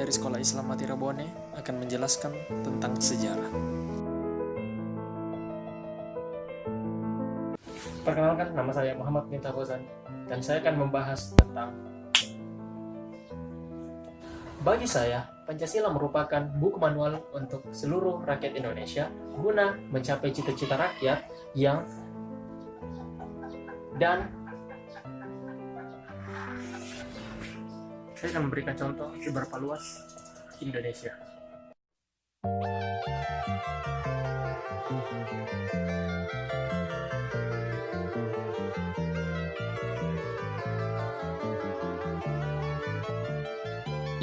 dari Sekolah Islam Mati Rabone akan menjelaskan tentang sejarah. Perkenalkan, nama saya Muhammad Minta Ghazan dan saya akan membahas tentang bagi saya, Pancasila merupakan buku manual untuk seluruh rakyat Indonesia guna mencapai cita-cita rakyat dan saya akan memberikan contoh seberapa luas Indonesia.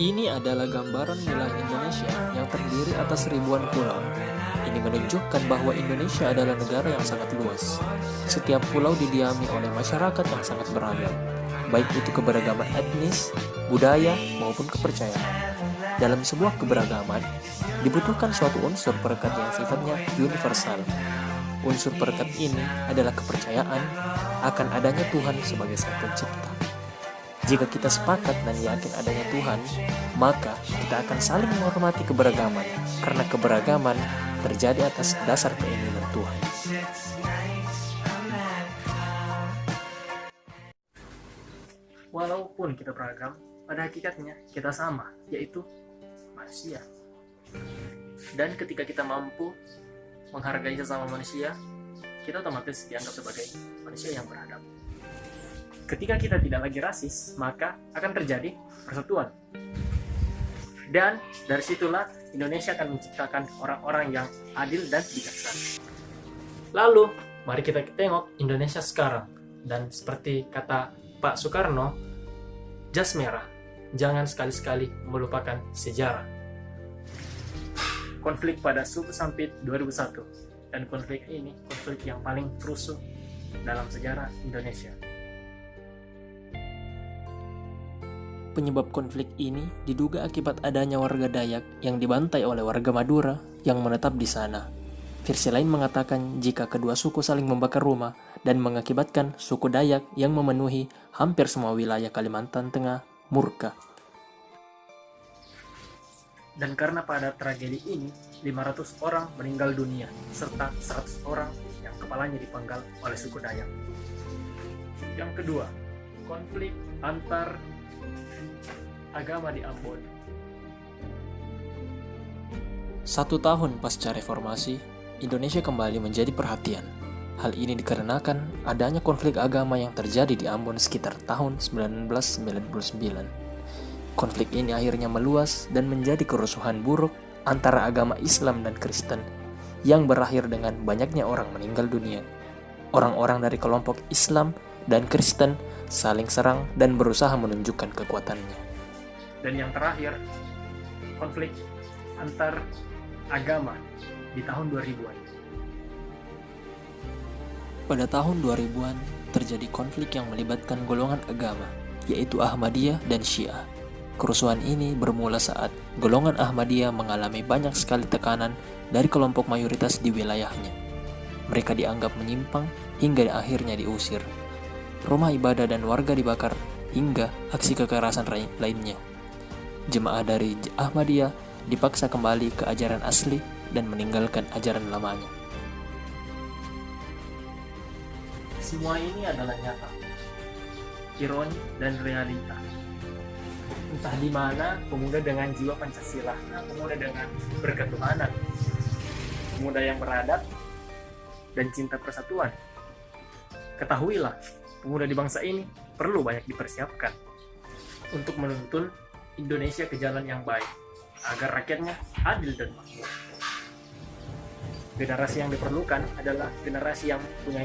Ini adalah gambaran wilayah Indonesia yang terdiri atas ribuan pulau. Ini menunjukkan bahwa Indonesia adalah negara yang sangat luas. Setiap pulau didiami oleh masyarakat yang sangat beragam, baik itu keberagaman etnis, budaya, maupun kepercayaan. Dalam sebuah keberagaman, dibutuhkan suatu unsur perekat yang sifatnya universal. Unsur perekat ini adalah kepercayaan akan adanya Tuhan sebagai Sang Pencipta. Jika kita sepakat dan yakin adanya Tuhan, maka kita akan saling menghormati keberagaman, karena keberagaman terjadi atas dasar keinginan Tuhan. Walaupun kita beragam, pada hakikatnya kita sama, yaitu manusia. Dan ketika kita mampu menghargai sesama manusia, kita otomatis dianggap sebagai manusia yang beradab. Ketika kita tidak lagi rasis, maka akan terjadi persatuan. Dan dari situlah Indonesia akan menciptakan orang-orang yang adil dan bijaksana. Lalu, mari kita tengok Indonesia sekarang. Dan seperti kata Pak Soekarno, jas merah, jangan sekali-sekali melupakan sejarah. Konflik pada suku Sampit 2001, dan konflik ini konflik yang paling rusuh dalam sejarah Indonesia. Penyebab konflik ini diduga akibat adanya warga Dayak yang dibantai oleh warga Madura yang menetap di sana. Versi lain mengatakan jika kedua suku saling membakar rumah dan mengakibatkan suku Dayak yang memenuhi hampir semua wilayah Kalimantan Tengah murka. Dan karena pada tragedi ini 500 orang meninggal dunia serta 100 orang yang kepalanya dipenggal oleh suku Dayak. Yang kedua, konflik antar agama di Ambon. 1 tahun pasca reformasi, Indonesia kembali menjadi perhatian. Hal ini dikarenakan adanya konflik agama yang terjadi di Ambon sekitar tahun 1999. Konflik ini akhirnya meluas dan menjadi kerusuhan buruk antara agama Islam dan Kristen yang berakhir dengan banyaknya orang meninggal dunia. Orang-orang dari kelompok Islam dan Kristen saling serang dan berusaha menunjukkan kekuatannya. Dan yang terakhir, konflik antar agama di tahun 2000-an. Pada tahun 2000-an terjadi konflik yang melibatkan golongan agama, yaitu Ahmadiyah dan Syiah. Kerusuhan ini bermula saat golongan Ahmadiyah mengalami banyak sekali tekanan dari kelompok mayoritas di wilayahnya. Mereka dianggap menyimpang hingga akhirnya diusir. Rumah ibadah dan warga dibakar hingga aksi kekerasan lainnya. Jemaah dari Ahmadiyah dipaksa kembali ke ajaran asli dan meninggalkan ajaran lamanya. Semua ini adalah nyata, ironi dan realita. Entah di mana pemuda dengan jiwa Pancasila, pemuda dengan berketuhanan, pemuda yang beradab dan cinta persatuan. Ketahuilah, pemuda di bangsa ini perlu banyak dipersiapkan untuk menuntun Indonesia ke jalan yang baik, agar rakyatnya adil dan makmur. Generasi yang diperlukan adalah generasi yang punya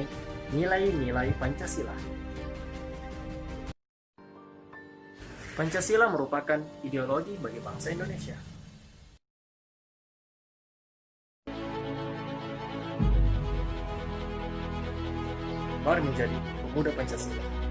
nilai-nilai Pancasila. Pancasila merupakan ideologi bagi bangsa Indonesia. Mari menjadi pemuda Pancasila.